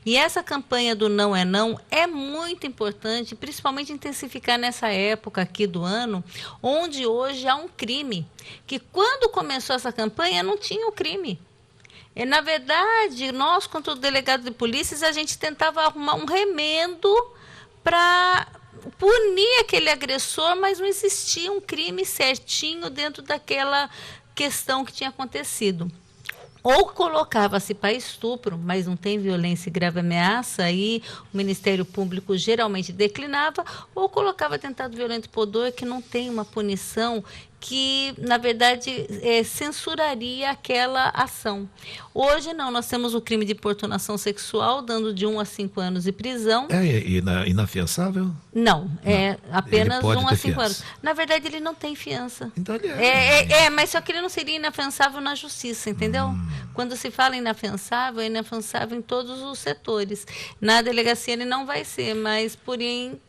E essa campanha do Não é Não é muito importante, principalmente intensificar nessa época aqui do ano, onde hoje há um crime, que quando começou essa campanha não tinha o crime. E, na verdade, nós, quanto delegado de polícias, a gente tentava arrumar um remendo para punir aquele agressor, mas não existia um crime certinho dentro daquela questão que tinha acontecido. Ou colocava-se para estupro, mas não tem violência e grave ameaça, aí o Ministério Público geralmente declinava, ou colocava tentado violento pudor, que não tem uma punição que, na verdade, censuraria aquela ação. Hoje, não, nós temos o crime de importunação sexual, dando de 1 a 5 anos de prisão. Inafiançável? Não, é apenas 1 a 5 fiança. anos. Na verdade, ele não tem fiança. Então ele mas só que ele não seria inafiançável na justiça, entendeu? Quando se fala inafiançável, é inafiançável em todos os setores. Na delegacia ele não vai ser, mas porém...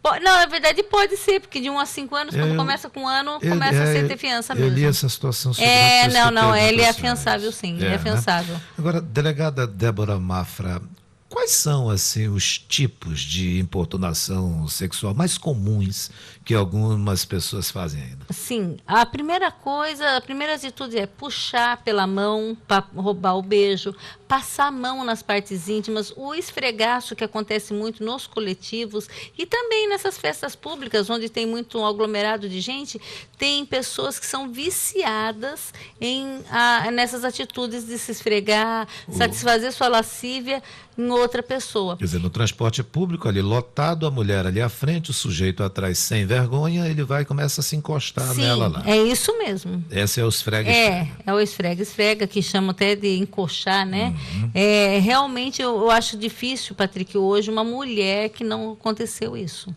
Não, na verdade pode ser, porque de 1 a 5 anos, quando começa com 1 ano, começa a ter fiança mesmo. Eu li essa situação sobre ele é afiançável, sim, ele é afiançável. Né? Agora, delegada Débora Mafra, quais são, assim, os tipos de importunação sexual mais comuns que algumas pessoas fazem ainda? Sim, a primeira atitude é puxar pela mão para roubar o beijo, passar a mão nas partes íntimas, o esfregaço que acontece muito nos coletivos e também nessas festas públicas, onde tem muito um aglomerado de gente, tem pessoas que são viciadas nessas atitudes de se esfregar, satisfazer sua lascívia em outra pessoa. Quer dizer, no transporte público, ali lotado, a mulher ali à frente, o sujeito atrás sem vergonha, ele vai e começa a se encostar nela lá. É isso mesmo. Esse é o esfrega-esfrega. É o esfrega-esfrega, que chama até de encoxar, né? Realmente eu acho difícil, Patrick, hoje uma mulher que não aconteceu isso.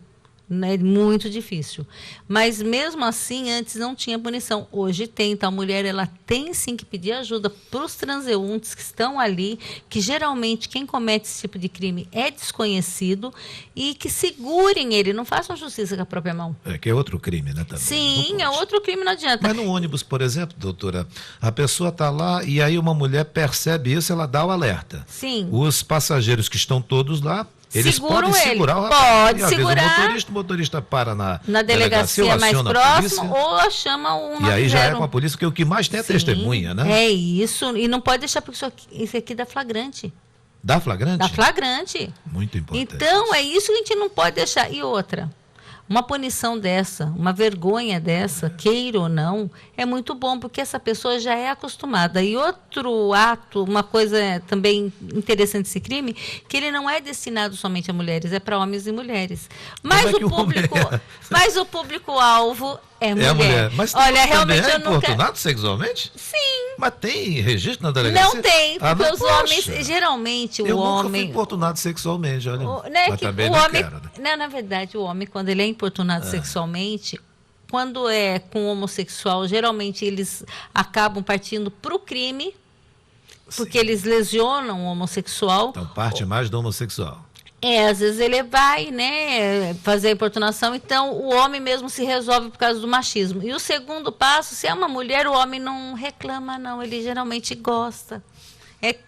É muito difícil. Mas mesmo assim, antes não tinha punição. Hoje tem. Então a mulher ela tem sim que pedir ajuda para os transeuntes que estão ali, que geralmente quem comete esse tipo de crime é desconhecido, e que segurem ele, não façam justiça com a própria mão. Que é outro crime, né? Também. Sim, é outro crime, não adianta. Mas no ônibus, por exemplo, doutora, a pessoa está lá e aí uma mulher percebe isso, ela dá o alerta. Sim. Os passageiros que estão todos lá, eles podem segurar o rapaz. Pode e, segurar. O motorista para na delegacia mais próxima ou chama o 90. E aí já é com a polícia, porque o que mais tem é testemunha, né? É isso. E não pode deixar, porque isso aqui dá flagrante. Dá flagrante? Dá flagrante. Muito importante. Então, é isso que a gente não pode deixar. E outra, uma punição dessa, uma vergonha dessa, queira ou não, é muito bom, porque essa pessoa já é acostumada. E outro ato, uma coisa também interessante desse crime, que ele não é destinado somente a mulheres, é para homens e mulheres. Mas o público-alvo é mulher. Mas olha, realmente eu nunca... importunado sexualmente? Sim. Mas tem registro na delegacia? Não tem, porque os homens, geralmente o homem... Eu nunca fui importunado sexualmente, olha. Mas também não quero, né? Não, na verdade, o homem, quando ele é importunado sexualmente, quando é com homossexual, geralmente eles acabam partindo para o crime, porque eles lesionam o homossexual. Então parte mais do homossexual. Às vezes ele vai, né, fazer a importunação, então o homem mesmo se resolve por causa do machismo. E o segundo passo, se é uma mulher, o homem não reclama, não, ele geralmente gosta.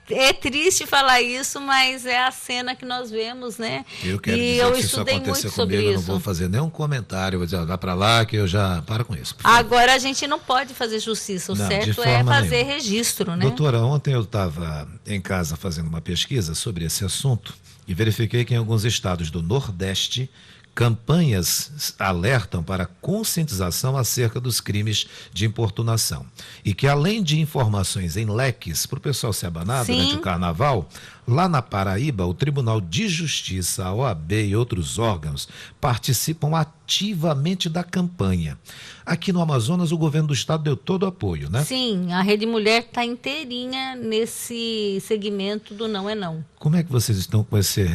É triste falar isso, mas é a cena que nós vemos, né? Eu quero dizer que se isso acontecer comigo, eu não vou fazer nenhum comentário, vou dizer, vá para lá que eu já paro com isso. Agora a gente não pode fazer justiça, o certo é fazer registro, né? Doutora, ontem eu estava em casa fazendo uma pesquisa sobre esse assunto e verifiquei que em alguns estados do Nordeste, campanhas alertam para conscientização acerca dos crimes de importunação. E que além de informações em leques para o pessoal se abanar durante o carnaval, lá na Paraíba, o Tribunal de Justiça, a OAB e outros órgãos participam ativamente da campanha. Aqui no Amazonas, o governo do estado deu todo o apoio, né? Sim, a Rede Mulher está inteirinha nesse segmento do Não é Não. Como é que vocês estão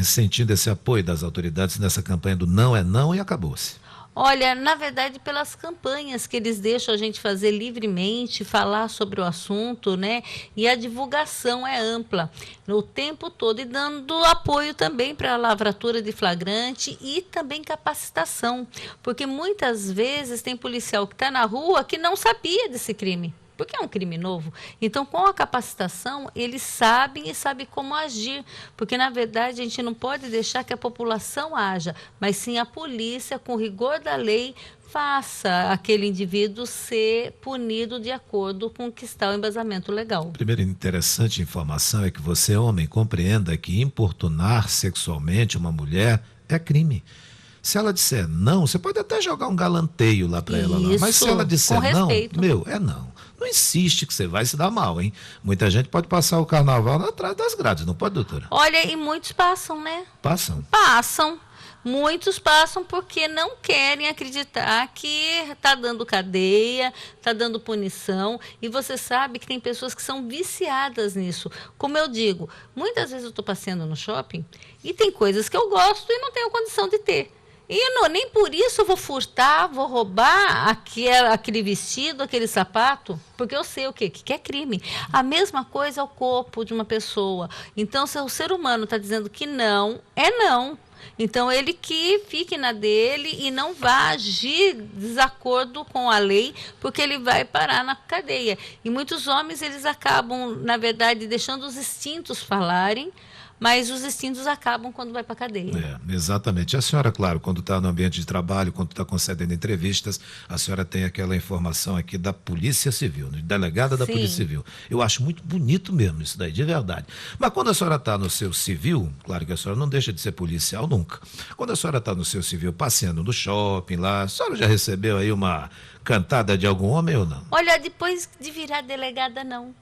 sentindo esse apoio das autoridades nessa campanha do Não é Não e acabou-se? Olha, na verdade, pelas campanhas que eles deixam a gente fazer livremente, falar sobre o assunto, né? E a divulgação é ampla o tempo todo, e dando apoio também para a lavratura de flagrante e também capacitação, porque muitas vezes tem policial que está na rua que não sabia desse crime. porque é um crime novo. Então, com a capacitação, eles sabem e sabem como agir, porque, na verdade, a gente não pode deixar que a população haja, mas sim a polícia, com rigor da lei, faça aquele indivíduo ser punido de acordo com o que está o embasamento legal. Primeira interessante informação é que você, homem, compreenda que importunar sexualmente uma mulher é crime. Se ela disser não, você pode até jogar um galanteio lá para ela lá, mas se ela disser não, é não. Não insiste que você vai se dar mal, hein? Muita gente pode passar o carnaval atrás das grades, não pode, doutora? Olha, e muitos passam, né? Passam? Passam. Muitos passam porque não querem acreditar que está dando cadeia, está dando punição. E você sabe que tem pessoas que são viciadas nisso. Como eu digo, muitas vezes eu estou passeando no shopping e tem coisas que eu gosto e não tenho condição de ter. E não, nem por isso eu vou furtar, vou roubar aquele vestido, aquele sapato, porque eu sei o quê? Que é crime. A mesma coisa é o corpo de uma pessoa. Então, se o ser humano está dizendo que não, é não. Então, ele que fique na dele e não vá agir de desacordo com a lei, porque ele vai parar na cadeia. E muitos homens, eles acabam, na verdade, deixando os instintos falarem, mas os instintos acabam quando vai para a cadeia. Exatamente. A senhora, claro, quando está no ambiente de trabalho, quando está concedendo entrevistas, a senhora tem aquela informação aqui da Polícia Civil, delegada da Polícia Civil. Eu acho muito bonito mesmo isso daí, de verdade. Mas quando a senhora está no seu civil, claro que a senhora não deixa de ser policial nunca. Quando a senhora está no seu civil, passeando no shopping lá, a senhora já recebeu aí uma cantada de algum homem ou não? Olha, depois de virar delegada, não.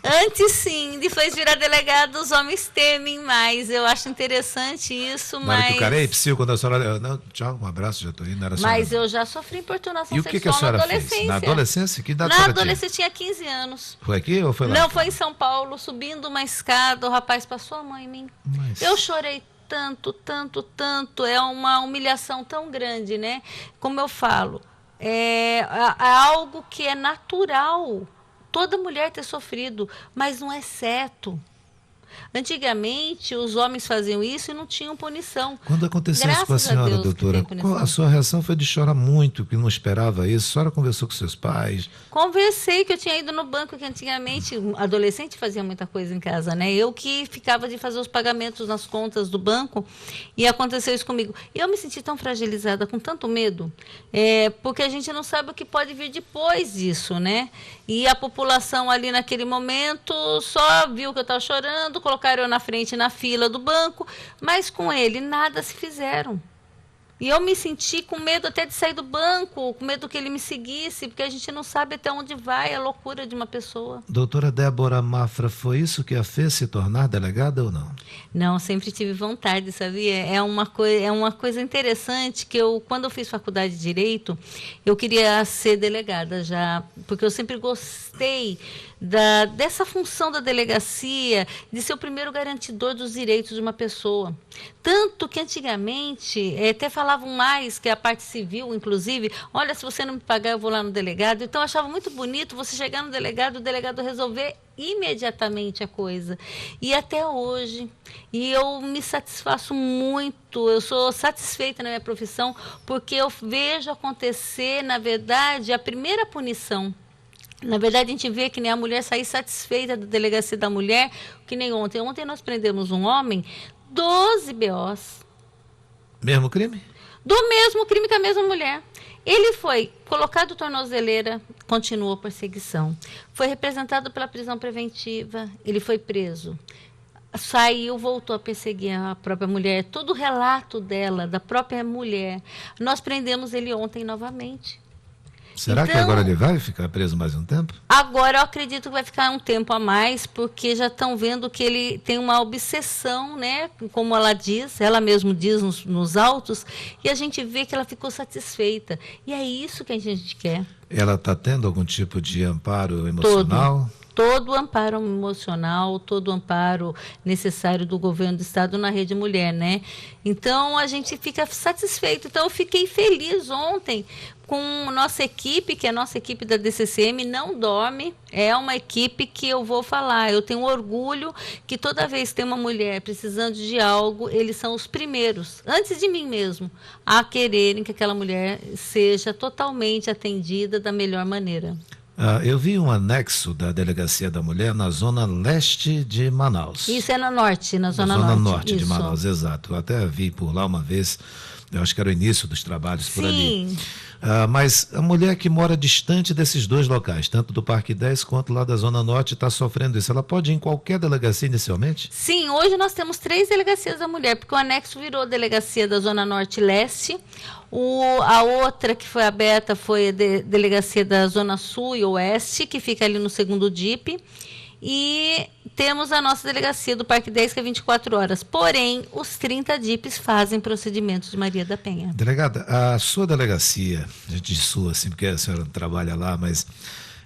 Antes sim, depois de virar delegado, os homens temem mais. Eu acho interessante isso, mas... Na hora que o cara é psiu, quando a senhora... Não, tchau, um abraço, já estou indo. Mas eu já sofri importunação sexual que a senhora na adolescência. Fez? Na adolescência? Que idade Na adolescência tinha 15 anos. Foi aqui ou foi lá? Não, foi em São Paulo, subindo uma escada, o rapaz passou a mão em mim. Mas... Eu chorei tanto, tanto, tanto. É uma humilhação tão grande, né? Como eu falo, é algo que é natural. Toda mulher ter sofrido, mas não é certo. Antigamente, os homens faziam isso e não tinham punição. Quando aconteceu isso com a senhora, doutora, a sua reação foi de chorar muito, que não esperava isso? A senhora conversou com seus pais? Conversei, que eu tinha ido no banco, que antigamente, adolescente fazia muita coisa em casa, né? Eu que ficava de fazer os pagamentos nas contas do banco, e aconteceu isso comigo. E eu me senti tão fragilizada, com tanto medo, porque a gente não sabe o que pode vir depois disso, né? E a população ali naquele momento só viu que eu estava chorando, colocaram eu na frente na fila do banco, mas com ele nada se fizeram. E eu me senti com medo até de sair do banco, com medo que ele me seguisse, porque a gente não sabe até onde vai a loucura de uma pessoa. Doutora Débora Mafra, foi isso que a fez se tornar delegada ou não? Não, sempre tive vontade, sabia? É uma coisa interessante que quando eu fiz faculdade de Direito, eu queria ser delegada já, porque eu sempre gostei dessa função da delegacia, de ser o primeiro garantidor dos direitos de uma pessoa. Tanto que antigamente, até falavam mais, que a parte civil, inclusive, olha, se você não me pagar, eu vou lá no delegado. Então, eu achava muito bonito você chegar no delegado, o delegado resolver imediatamente a coisa. E até hoje, e eu me satisfaço muito, eu sou satisfeita na minha profissão, porque eu vejo acontecer, na verdade, a primeira punição. Na verdade, a gente vê que nem a mulher sair satisfeita da delegacia da mulher, que nem ontem. Ontem nós prendemos um homem, 12 BOs. Mesmo crime? Do mesmo crime que a mesma mulher. Ele foi colocado tornozeleira, continuou a perseguição. Foi representado pela prisão preventiva, ele foi preso. Saiu, voltou a perseguir a própria mulher. Todo o relato dela, da própria mulher. Nós prendemos ele ontem novamente. Será que agora ele vai ficar preso mais um tempo? Agora eu acredito que vai ficar um tempo a mais, porque já estão vendo que ele tem uma obsessão, né? Como ela diz, ela mesma diz nos autos, e a gente vê que ela ficou satisfeita. E é isso que a gente quer. Ela está tendo algum tipo de amparo emocional? Todo o amparo emocional, todo o amparo necessário do governo do Estado na Rede Mulher, né? Então, a gente fica satisfeito. Então, eu fiquei feliz ontem com nossa equipe, que é a nossa equipe da DCCM, não dorme. É uma equipe que eu vou falar. Eu tenho orgulho que toda vez que tem uma mulher precisando de algo, eles são os primeiros, antes de mim mesmo, a quererem que aquela mulher seja totalmente atendida da melhor maneira. Eu vi um anexo da Delegacia da Mulher na zona leste de Manaus. Isso é na norte, na zona norte de Isso. Manaus, exato. Eu até vi por lá uma vez, eu acho que era o início dos trabalhos por ali. Sim. Mas a mulher que mora distante desses dois locais, tanto do Parque 10 quanto lá da Zona Norte, está sofrendo isso. Ela pode ir em qualquer delegacia inicialmente? Sim, hoje nós temos 3 delegacias da mulher, porque o anexo virou delegacia da Zona Norte e Leste. A outra que foi aberta foi a delegacia da Zona Sul e Oeste, que fica ali no segundo DIP. E temos a nossa delegacia do Parque 10, que é 24 horas. Porém, os 30 DIPs fazem procedimentos de Maria da Penha. Delegada, a sua delegacia, a gente diz sua assim, porque a senhora não trabalha lá, mas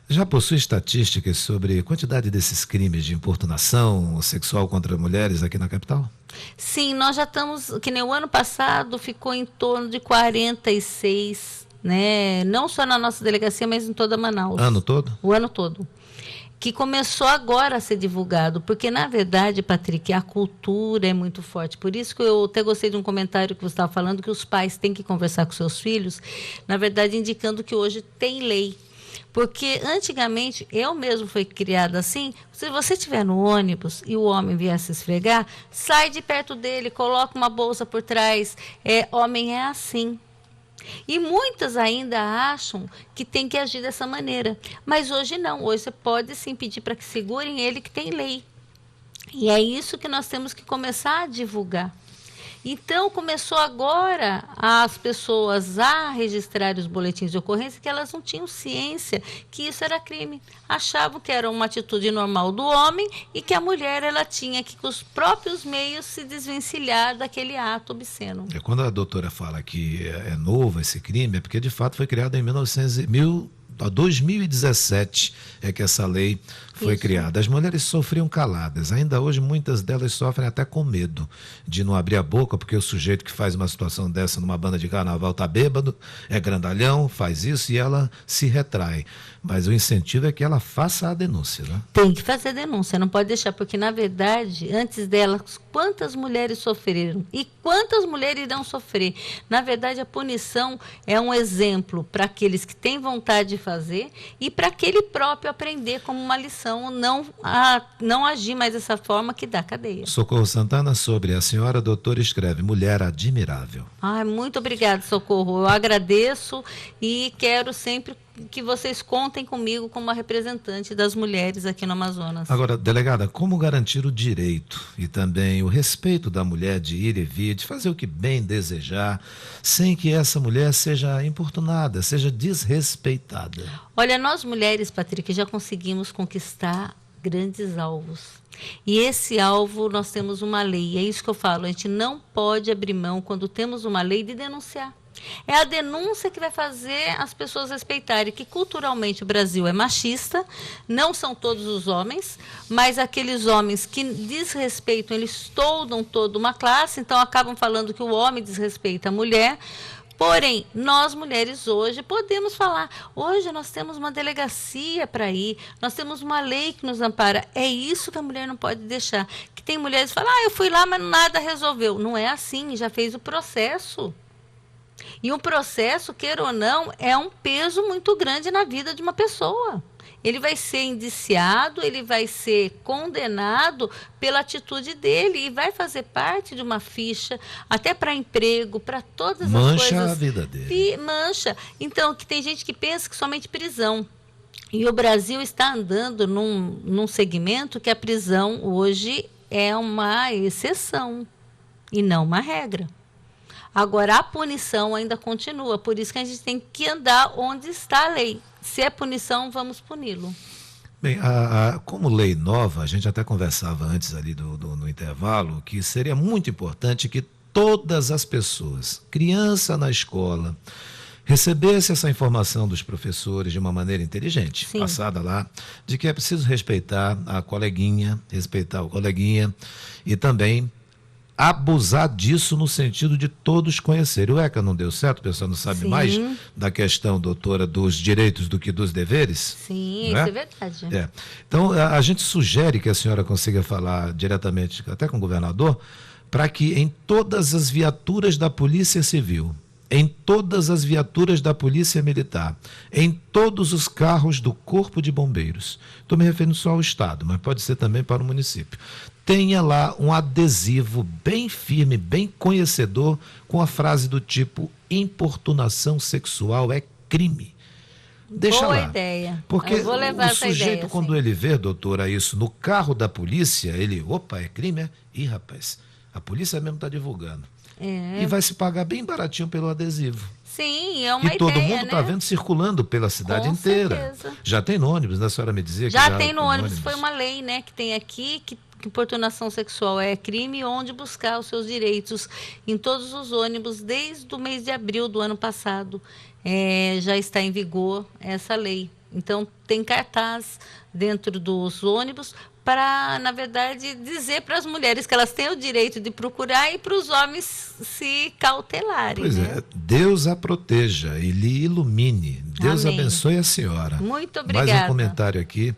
já possui estatísticas sobre a quantidade desses crimes de importunação sexual contra mulheres aqui na capital? Sim, nós já estamos, que nem o ano passado, ficou em torno de 46, né? Não só na nossa delegacia, mas em toda Manaus. Ano todo? O ano todo. Que começou agora a ser divulgado, porque, na verdade, Patrick, a cultura é muito forte. Por isso que eu até gostei de um comentário que você estava falando, que os pais têm que conversar com seus filhos, na verdade, indicando que hoje tem lei. Porque, antigamente, eu mesmo fui criada assim, se você estiver no ônibus e o homem vier se esfregar, sai de perto dele, coloca uma bolsa por trás. Homem é assim. E muitas ainda acham que tem que agir dessa maneira. Mas hoje não. Hoje você pode sim pedir para que segurem ele, que tem lei. E é isso que nós temos que começar a divulgar. Então, começou agora as pessoas a registrarem os boletins de ocorrência, que elas não tinham ciência que isso era crime. Achavam que era uma atitude normal do homem e que a mulher ela tinha que, com os próprios meios, se desvencilhar daquele ato obsceno. Quando a doutora fala que é novo esse crime, é porque de fato foi criado em 2017 é que essa lei foi criada. As mulheres sofriam caladas. Ainda hoje, muitas delas sofrem até com medo de não abrir a boca, porque o sujeito que faz uma situação dessa numa banda de carnaval está bêbado, é grandalhão, faz isso e ela se retrai. Mas o incentivo é que ela faça a denúncia, né? Tem que fazer denúncia, não pode deixar, porque, na verdade, antes delas, quantas mulheres sofreram e quantas mulheres irão sofrer? Na verdade, a punição é um exemplo para aqueles que têm vontade de fazer e para aquele próprio aprender como uma lição, não agir mais dessa forma, que dá cadeia. Socorro Santana, sobre a senhora doutora escreve, mulher admirável. Muito obrigada, Socorro. Eu agradeço e quero sempre que vocês contem comigo como uma representante das mulheres aqui no Amazonas. Agora, delegada, como garantir o direito e também o respeito da mulher de ir e vir, de fazer o que bem desejar, sem que essa mulher seja importunada, seja desrespeitada? Olha, nós mulheres, Patrick, já conseguimos conquistar grandes alvos. E esse alvo, nós temos uma lei. É isso que eu falo, a gente não pode abrir mão, quando temos uma lei, de denunciar. É a denúncia que vai fazer as pessoas respeitarem que culturalmente o Brasil é machista, não são todos os homens, mas aqueles homens que desrespeitam, eles toldam toda uma classe, então acabam falando que o homem desrespeita a mulher. Porém, nós mulheres hoje podemos falar, hoje nós temos uma delegacia para ir, nós temos uma lei que nos ampara. É isso que a mulher não pode deixar. Que tem mulheres que falam, eu fui lá, mas nada resolveu. Não é assim, já fez o processo. E um processo, queira ou não, é um peso muito grande na vida de uma pessoa. Ele vai ser indiciado, ele vai ser condenado pela atitude dele e vai fazer parte de uma ficha, até para emprego, para todas as coisas. Mancha a vida dele. Mancha. Então, que tem gente que pensa que somente prisão. E o Brasil está andando num segmento que a prisão hoje é uma exceção e não uma regra. Agora, a punição ainda continua, por isso que a gente tem que andar onde está a lei. Se é punição, vamos puni-lo. Bem, como lei nova, a gente até conversava antes ali no intervalo, que seria muito importante que todas as pessoas, criança na escola, recebesse essa informação dos professores de uma maneira inteligente, Sim. passada lá, de que é preciso respeitar a coleguinha, respeitar o coleguinha e também abusar disso no sentido de todos conhecerem. O ECA não deu certo, o pessoal não sabe Sim. mais da questão, doutora, dos direitos do que dos deveres? Sim, né? Isso é verdade. Então, a gente sugere que a senhora consiga falar diretamente, até com o governador, para que em todas as viaturas da Polícia Civil, em todas as viaturas da Polícia Militar, em todos os carros do Corpo de Bombeiros. Estou me referindo só ao Estado, mas pode ser também para o município. Tenha lá um adesivo bem firme, bem conhecedor, com a frase do tipo: importunação sexual é crime. Deixa Boa lá. Ideia. Porque eu vou levar o essa sujeito, ideia, quando sim. ele vê, doutora, isso no carro da polícia, ele, opa, é crime, é? Ih, rapaz, a polícia mesmo está divulgando. E vai se pagar bem baratinho pelo adesivo. Sim, é uma E todo ideia, mundo está né? vendo circulando pela cidade Com inteira. certeza. Já tem no ônibus, né? A senhora me dizia que Já tem no ônibus. ônibus. Foi uma lei, né, que tem aqui, que importunação sexual é crime, onde buscar os seus direitos em todos os ônibus, desde o mês de abril do ano passado. Já está em vigor essa lei. Então, tem cartaz dentro dos ônibus para, na verdade, dizer para as mulheres que elas têm o direito de procurar e para os homens se cautelarem. Pois né? é, Deus a proteja e lhe ilumine. Deus Amém. abençoe a senhora. Muito obrigada. Mais um comentário aqui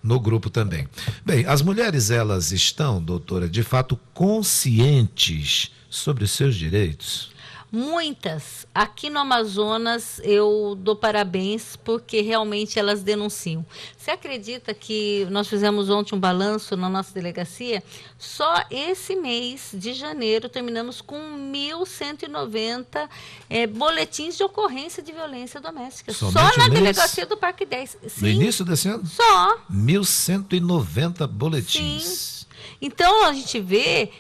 no grupo também. Bem, as mulheres, elas estão, doutora, de fato conscientes sobre os seus direitos? Muitas. Aqui no Amazonas eu dou parabéns porque realmente elas denunciam. Você acredita que nós fizemos ontem um balanço na nossa delegacia? Só esse mês de janeiro terminamos com 1.190 boletins de ocorrência de violência doméstica. Somente só na um mês? Delegacia do Parque 10. No Sim, início desse ano? só. 1.190 boletins. Sim. Então a gente vê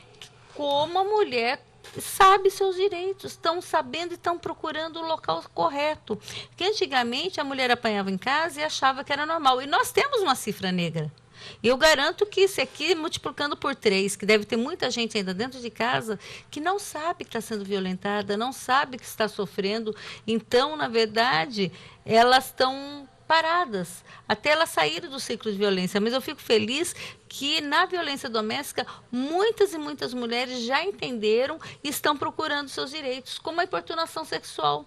como a mulher sabe seus direitos, estão sabendo e estão procurando o local correto. Porque antigamente a mulher apanhava em casa e achava que era normal. E nós temos uma cifra negra. Eu garanto que isso aqui, multiplicando por 3, que deve ter muita gente ainda dentro de casa que não sabe que está sendo violentada, não sabe que está sofrendo. Então, na verdade, elas estão paradas até elas saírem do ciclo de violência. Mas eu fico feliz que na violência doméstica muitas e muitas mulheres já entenderam e estão procurando seus direitos, como a importunação sexual.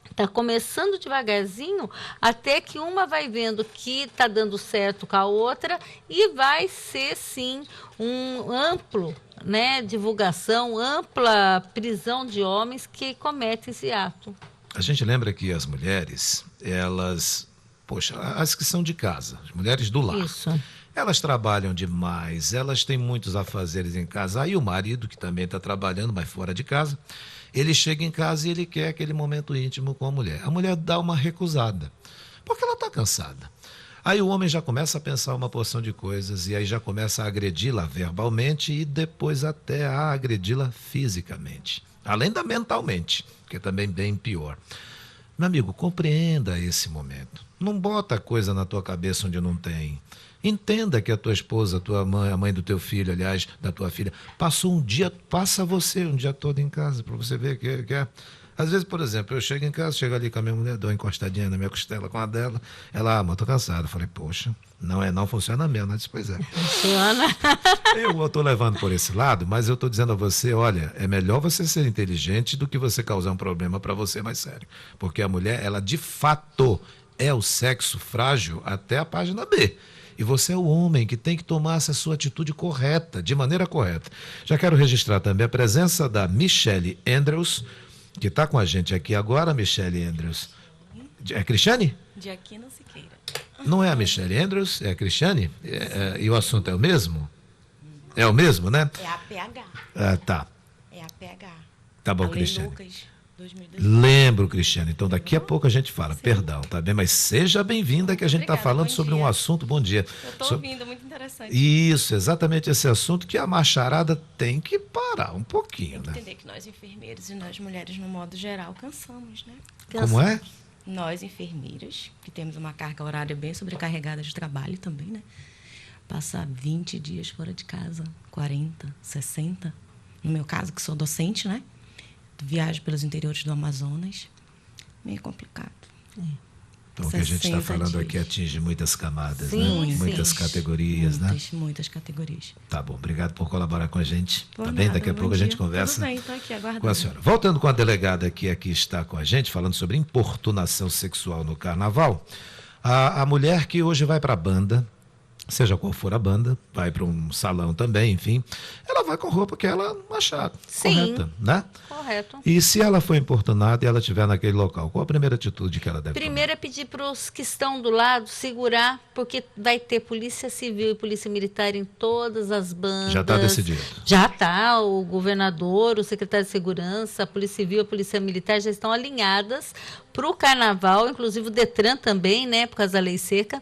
Está começando devagarzinho, até que uma vai vendo que está dando certo com a outra e vai ser, sim, um amplo, né, divulgação, ampla prisão de homens que cometem esse ato. A gente lembra que as mulheres, elas, poxa, as que são de casa, as mulheres do lar. Isso. Elas trabalham demais, elas têm muitos afazeres em casa. Aí o marido, que também está trabalhando, mas fora de casa, ele chega em casa e ele quer aquele momento íntimo com a mulher. A mulher dá uma recusada, porque ela está cansada. Aí o homem já começa a pensar uma porção de coisas e aí já começa a agredi-la verbalmente e depois até a agredi-la fisicamente. Além da mentalmente, que é também bem pior. Meu amigo, compreenda esse momento. Não bota a coisa na tua cabeça onde não tem. Entenda que a tua esposa, a tua mãe, a mãe do teu filho, aliás, da tua filha, passou um dia, passa você um dia todo em casa, para você ver que é. Às vezes, por exemplo, eu chego em casa, chego ali com a minha mulher, dou uma encostadinha na minha costela com a dela, ela, amor, tô cansado. Eu falei, poxa, não funciona mesmo. Ela disse, pois é. Funciona. Eu estou levando por esse lado, mas eu estou dizendo a você, olha, é melhor você ser inteligente do que você causar um problema para você mais sério. Porque a mulher, ela de fato é o sexo frágil até a página B. E você é o homem que tem que tomar essa sua atitude correta, de maneira correta. Já quero registrar também a presença da Michele Andrews, que está com a gente aqui agora. Michele Andrews. É Cristiane? De Aquino Siqueira. Não é a Michele Andrews, é a Cristiane? E o assunto é o mesmo? É o mesmo, né? É a PH. Ah, tá. É a PH. Tá bom, a Lei Cristiane. Lucas 2002. Lembro, Cristiane. Então, daqui a pouco a gente fala. Sim. Perdão, tá bem? Mas seja bem-vinda, que a gente está falando sobre um assunto. Bom dia. Eu estou ouvindo, muito interessante. Isso, exatamente esse assunto que a macharada tem que parar um pouquinho, né? Entender que nós enfermeiros e nós mulheres, no modo geral, cansamos, né? Como é? Nós enfermeiras, que temos uma carga horária bem sobrecarregada de trabalho também, né? Passar 20 dias fora de casa, 40, 60. No meu caso, que sou docente, né? Viajo pelos interiores do Amazonas, meio complicado. Então, o que a gente está falando aqui atinge muitas camadas, sim, né? Muitas categorias, né? Muitas categorias. Tá bom, obrigado por colaborar com a gente. Por tá bem? nada, Daqui a pouco a gente conversa. Tudo bem, estou aqui aguardando. Com a senhora. Voltando com a delegada que aqui está com a gente, falando sobre importunação sexual no carnaval. A mulher que hoje vai para a banda, seja qual for a banda, vai para um salão também, enfim, ela vai com roupa que ela achar correta, né? Correto. E se ela for importunada e ela estiver naquele local, qual a primeira atitude que ela deve Primeiro é pedir para os que estão do lado segurar, porque vai ter polícia civil e polícia militar em todas as bandas. Já está decidido. Já está, o governador, o secretário de segurança, a polícia civil, a polícia militar já estão alinhadas para o carnaval, inclusive o Detran também, né, por causa da lei seca,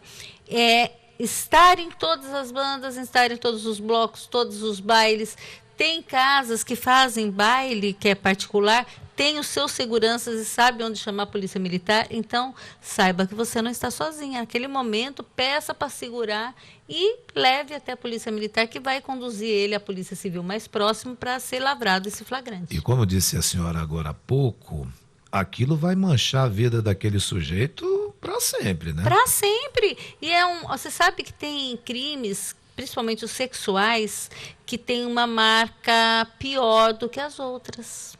estar em todas as bandas, estar em todos os blocos, todos os bailes. Tem casas que fazem baile, que é particular, tem os seus seguranças e sabe onde chamar a polícia militar, então saiba que você não está sozinha. Naquele momento, peça para segurar e leve até a polícia militar, que vai conduzir ele à polícia civil mais próximo para ser lavrado esse flagrante. E como disse a senhora agora há pouco, aquilo vai manchar a vida daquele sujeito para sempre, né? Para sempre. E você sabe que tem crimes, principalmente os sexuais, que tem uma marca pior do que as outras.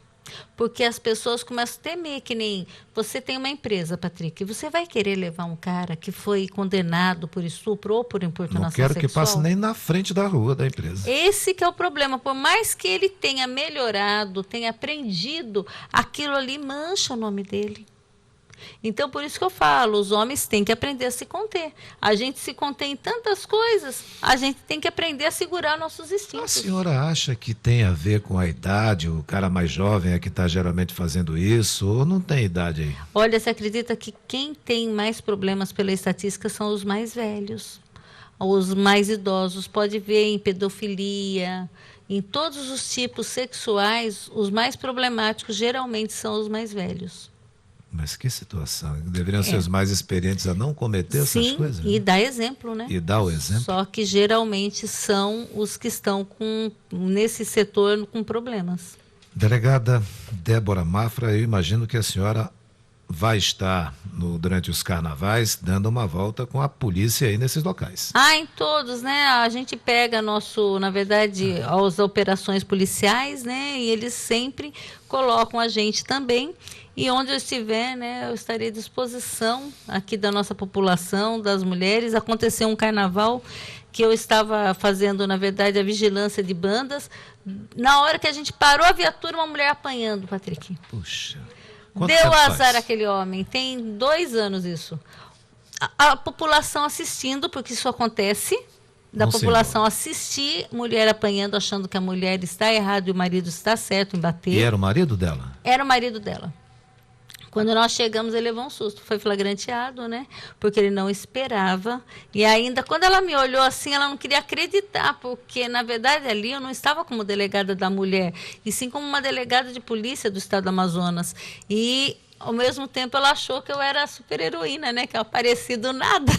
Porque as pessoas começam a temer, que nem você tem uma empresa, Patrick, e você vai querer levar um cara que foi condenado por estupro ou por importunação sexual? Não quero que passe nem na frente da rua da empresa. Esse que é o problema. Por mais que ele tenha melhorado, tenha aprendido, aquilo ali mancha o nome dele. Então, por isso que eu falo, os homens têm que aprender a se conter. A gente se contém em tantas coisas, a gente tem que aprender a segurar nossos instintos. A senhora acha que tem a ver com a idade? O cara mais jovem é que está geralmente fazendo isso? Ou não tem idade aí? Olha, você acredita que quem tem mais problemas pela estatística são os mais velhos, os mais idosos. Pode ver em pedofilia, em todos os tipos sexuais, os mais problemáticos geralmente são os mais velhos. Mas que situação. Deveriam ser os mais experientes a não cometer essas coisas? Sim, e dar exemplo, né? E dar o exemplo. Só que geralmente são os que estão nesse setor com problemas. Delegada Débora Mafra, eu imagino que a senhora vai estar durante os carnavais dando uma volta com a polícia aí nesses locais. Em todos, né? A gente pega na verdade, as operações policiais, né? E eles sempre colocam a gente também. E onde eu estiver, né, eu estarei à disposição aqui da nossa população, das mulheres. Aconteceu um carnaval que eu estava fazendo, na verdade, a vigilância de bandas. Na hora que a gente parou a viatura, uma mulher apanhando, Patrick. Puxa. Deu azar aquele homem. Tem 2 anos isso. A população assistindo, porque isso acontece, da população assistir, mulher apanhando, achando que a mulher está errada e o marido está certo em bater. E era o marido dela? Era o marido dela. Quando nós chegamos, ele levou um susto. Foi flagranteado, né? Porque ele não esperava. E ainda, quando ela me olhou assim, ela não queria acreditar, porque, na verdade, ali eu não estava como delegada da mulher, e sim como uma delegada de polícia do estado do Amazonas. E, ao mesmo tempo, ela achou que eu era a super-heroína, né? Que eu apareci do nada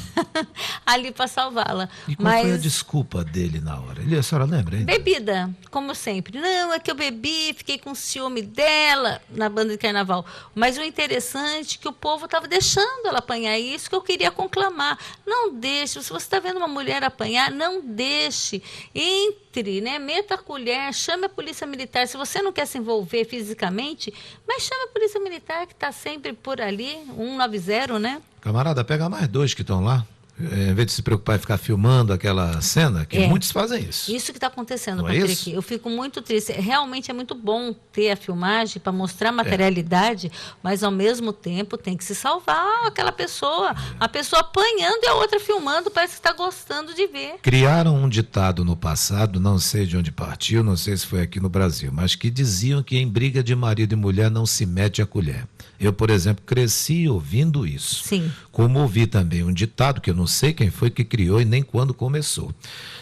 ali para salvá-la. E qual foi a desculpa dele na hora? A senhora lembra ainda? Bebida, como sempre. Não, é que eu bebi, fiquei com ciúme dela na banda de carnaval. Mas o interessante é que o povo estava deixando ela apanhar. Isso que eu queria conclamar. Não deixe. Se você está vendo uma mulher apanhar, não deixe. Entre, né? Meta a colher, chame a polícia militar. Se você não quer se envolver fisicamente, mas chame a polícia militar, que está sempre por ali, 190, né? Camarada, pega mais 2 que estão lá. Em vez de se preocupar em ficar filmando aquela cena, que muitos fazem isso. Isso que está acontecendo, Não Patrick. é isso? Eu fico muito triste. Realmente é muito bom ter a filmagem para mostrar a materialidade, mas ao mesmo tempo tem que se salvar aquela pessoa. A pessoa apanhando e a outra filmando, parece que está gostando de ver. Criaram um ditado no passado, não sei de onde partiu, não sei se foi aqui no Brasil, mas que diziam que em briga de marido e mulher não se mete a colher. Eu, por exemplo, cresci ouvindo isso. Sim. Como ouvi também um ditado, que eu não sei quem foi que criou e nem quando começou,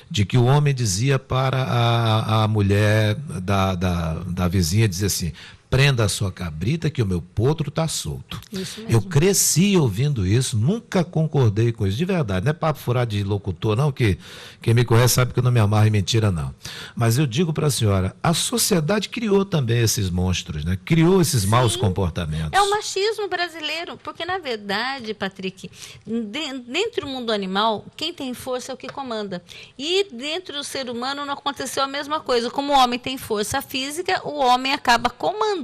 de que o homem dizia para a mulher da vizinha, dizia assim: prenda a sua cabrita que o meu potro está solto. Isso mesmo. Eu cresci ouvindo isso, nunca concordei com isso, de verdade. Não é papo furado de locutor, não, que quem me conhece sabe que eu não me amarro em mentira, não. Mas eu digo para a senhora, a sociedade criou também esses monstros, né? Criou esses maus comportamentos. É o machismo brasileiro, porque, na verdade, Patrick, dentro do mundo animal, quem tem força é o que comanda. E dentro do ser humano não aconteceu a mesma coisa. Como o homem tem força física, o homem acaba comandando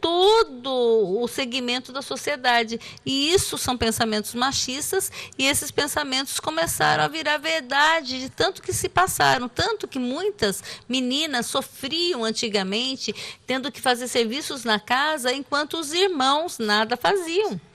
todo o segmento da sociedade. E isso são pensamentos machistas, e esses pensamentos começaram a virar verdade de tanto que se passaram, tanto que muitas meninas sofriam antigamente, tendo que fazer serviços na casa, enquanto os irmãos nada faziam.